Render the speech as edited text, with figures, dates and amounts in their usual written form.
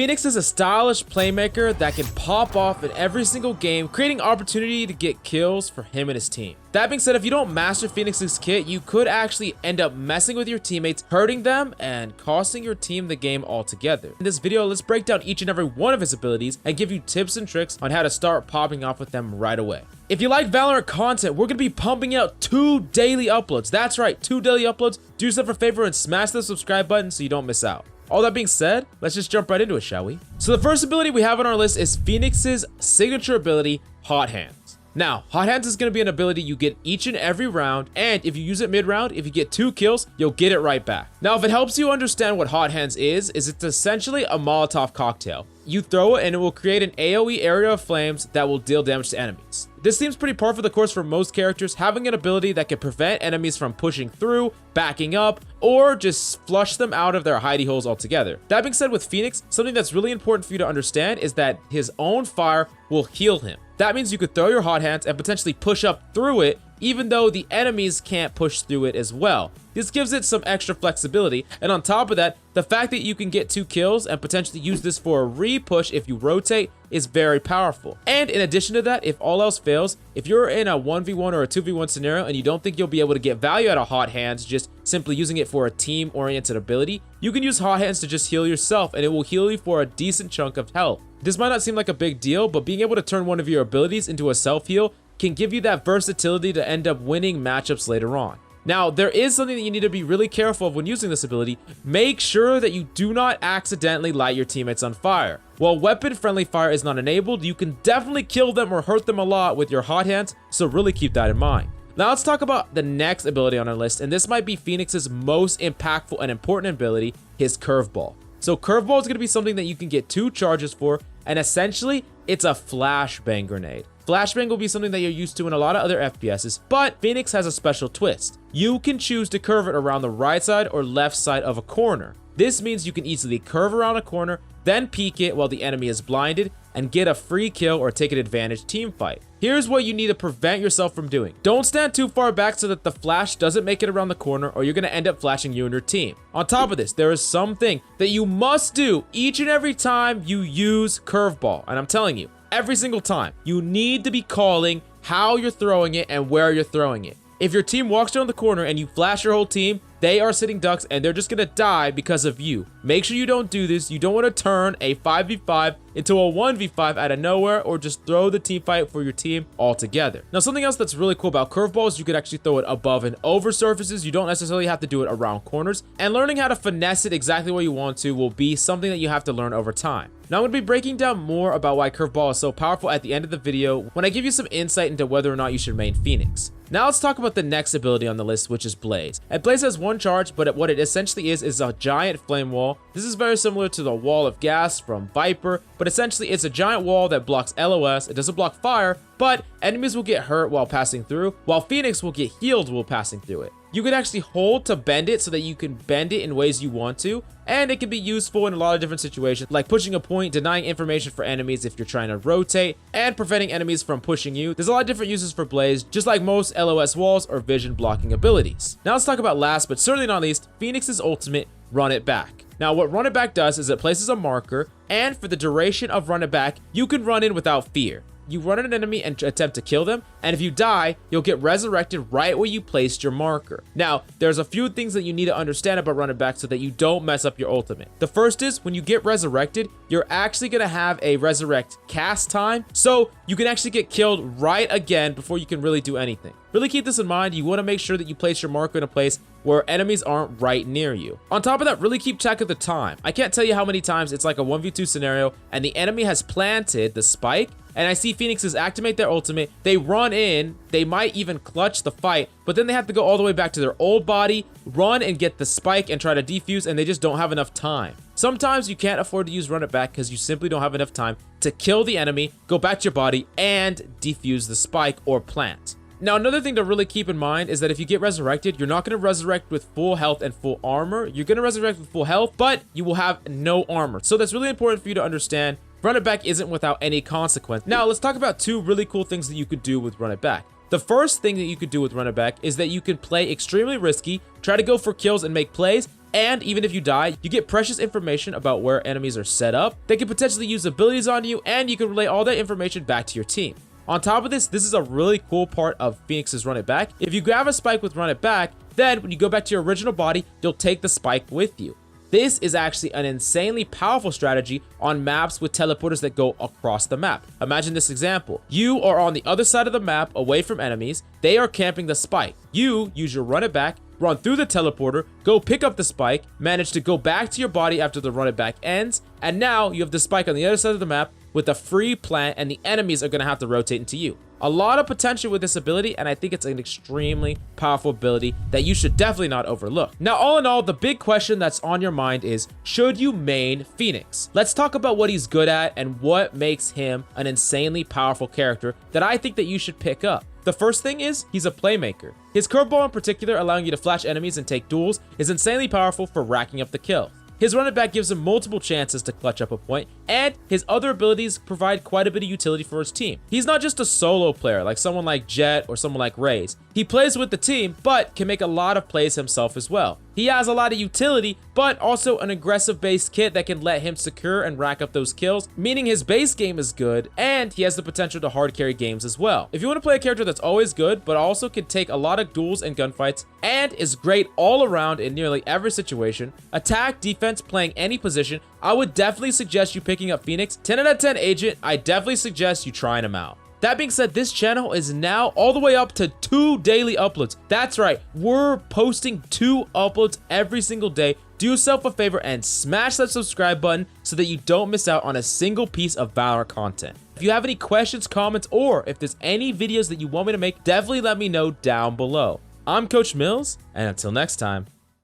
Phoenix is a stylish playmaker that can pop off in every single game, creating opportunity to get kills for him and his team. That being said, if you don't master Phoenix's kit, you could actually end up messing with your teammates, hurting them, and costing your team the game altogether. In this video, let's break down each and every one of his abilities and give you tips and tricks on how to start popping off with them right away. If you like Valorant content, we're going to be pumping out 2 daily uploads. That's right, 2 daily uploads. Do yourself a favor and smash the subscribe button so you don't miss out. All that being said, let's just jump right into it, shall we? So the first ability we have on our list is Phoenix's signature ability, Hot Hands. Now, Hot Hands is going to be an ability you get each and every round, and if you use it mid-round, if you get 2 kills, you'll get it right back. Now, if it helps you understand what Hot Hands is it's essentially a Molotov cocktail. You throw it and it will create an AoE area of flames that will deal damage to enemies. This seems pretty par for the course for most characters, having an ability that can prevent enemies from pushing through, backing up, or just flush them out of their hidey holes altogether. That being said, with Phoenix, something that's really important for you to understand is that his own fire will heal him. That means you could throw your Hot Hands and potentially push up through it, even though the enemies can't push through it as well. This gives it some extra flexibility, and on top of that, the fact that you can get 2 kills and potentially use this for a re-push if you rotate is very powerful. And in addition to that, if all else fails, if you're in a 1v1 or a 2v1 scenario and you don't think you'll be able to get value out of Hot Hands just simply using it for a team-oriented ability, you can use Hot Hands to just heal yourself, and it will heal you for a decent chunk of health. This might not seem like a big deal, but being able to turn one of your abilities into a self-heal can give you that versatility to end up winning matchups later on. Now, there is something that you need to be really careful of when using this ability. Make sure that you do not accidentally light your teammates on fire. While weapon-friendly fire is not enabled, you can definitely kill them or hurt them a lot with your Hot Hands, so really keep that in mind. Now let's talk about the next ability on our list, and this might be Phoenix's most impactful and important ability, his Curveball. So Curveball is going to be something that you can get 2 charges for, and essentially, it's a flashbang grenade. Flashbang will be something that you're used to in a lot of other FPSs, but Phoenix has a special twist. You can choose to curve it around the right side or left side of a corner. This means you can easily curve around a corner, then peek it while the enemy is blinded, and get a free kill or take an advantage team fight. Here's what you need to prevent yourself from doing. Don't stand too far back so that the flash doesn't make it around the corner, or you're going to end up flashing you and your team. On top of this, there is something that you must do each and every time you use Curveball, and I'm telling you, every single time, you need to be calling how you're throwing it and where you're throwing it. If your team walks around the corner and you flash your whole team, they are sitting ducks and they're just gonna die because of you. Make sure you don't do this. You don't want to turn a 5v5 into a 1v5 out of nowhere, or just throw the team fight for your team altogether. Now, something else that's really cool about Curveball is you could actually throw it above and over surfaces. You don't necessarily have to do it around corners, and learning how to finesse it exactly where you want to will be something that you have to learn over time. Now, I'm going to be breaking down more about why Curveball is so powerful at the end of the video when I give you some insight into whether or not you should main Phoenix. Now let's talk about the next ability on the list, which is Blaze. And Blaze has 1 charge, but what it essentially is a giant flame wall. This is very similar to the wall of gas from Viper, but essentially it's a giant wall that blocks LOS. It doesn't block fire, but enemies will get hurt while passing through, while Phoenix will get healed while passing through it. You can actually hold to bend it so that you can bend it in ways you want to, and it can be useful in a lot of different situations, like pushing a point, denying information for enemies if you're trying to rotate, and preventing enemies from pushing you. There's a lot of different uses for Blaze, just like most LOS walls or vision blocking abilities. Now let's talk about last, but certainly not least, Phoenix's ultimate, Run It Back. Now, what Run It Back does is it places a marker, and for the duration of Run It Back, you can run in without fear. You run at an enemy and attempt to kill them, and if you die, you'll get resurrected right where you placed your marker. Now, there's a few things that you need to understand about Run It Back so that you don't mess up your ultimate. The first is, when you get resurrected, you're actually going to have a resurrect cast time, so you can actually get killed right again before you can really do anything. Really keep this in mind. You want to make sure that you place your marker in a place where enemies aren't right near you. On top of that, really keep track of the time. I can't tell you how many times it's like a 1v2 scenario and the enemy has planted the spike, and I see Phoenixes activate their ultimate, they run in, they might even clutch the fight, but then they have to go all the way back to their old body, run and get the spike and try to defuse, and they just don't have enough time. Sometimes you can't afford to use Run It Back because you simply don't have enough time to kill the enemy, go back to your body, and defuse the spike or plant. Now, another thing to really keep in mind is that if you get resurrected, you're not going to resurrect with full health and full armor. You're going to resurrect with full health, but you will have no armor. So that's really important for you to understand. Run It Back isn't without any consequence. Now, let's talk about 2 really cool things that you could do with Run It Back. The first thing that you could do with Run It Back is that you can play extremely risky, try to go for kills and make plays, And even if you die, you get precious information about where enemies are set up. They can potentially use abilities on you, and you can relay all that information back to your team. On top of this is a really cool part of Phoenix's Run It Back. If you grab a spike with Run It Back, then when you go back to your original body, you'll take the spike with you. This is actually an insanely powerful strategy on maps with teleporters that go across the map. Imagine this example. You are on the other side of the map away from enemies. They are camping the spike. You use your Run It Back, run through the teleporter, go pick up the spike, manage to go back to your body after the Run It Back ends, and now you have the spike on the other side of the map with a free plant, and the enemies are going to have to rotate into you. A lot of potential with this ability, and I think it's an extremely powerful ability that you should definitely not overlook. Now, all in all, the big question that's on your mind is, should you main Phoenix? Let's talk about what he's good at and what makes him an insanely powerful character that I think that you should pick up. The first thing is, he's a playmaker. His curveball in particular, allowing you to flash enemies and take duels, is insanely powerful for racking up the kill. His Run It Back gives him multiple chances to clutch up a point, and his other abilities provide quite a bit of utility for his team. He's not just a solo player like someone like Jett or someone like Raze. He plays with the team, but can make a lot of plays himself as well. He has a lot of utility, but also an aggressive base kit that can let him secure and rack up those kills, meaning his base game is good, and he has the potential to hard carry games as well. If you want to play a character that's always good, but also can take a lot of duels and gunfights, and is great all around in nearly every situation, attack, defense, playing any position, I would definitely suggest you picking up Phoenix. 10 out of 10 agent, I definitely suggest you trying him out. That being said, this channel is now all the way up to 2 daily uploads. That's right, we're posting 2 uploads every single day. Do yourself a favor and smash that subscribe button so that you don't miss out on a single piece of Valorant content. If you have any questions, comments, or if there's any videos that you want me to make, definitely let me know down below. I'm Coach Mills, and until next time,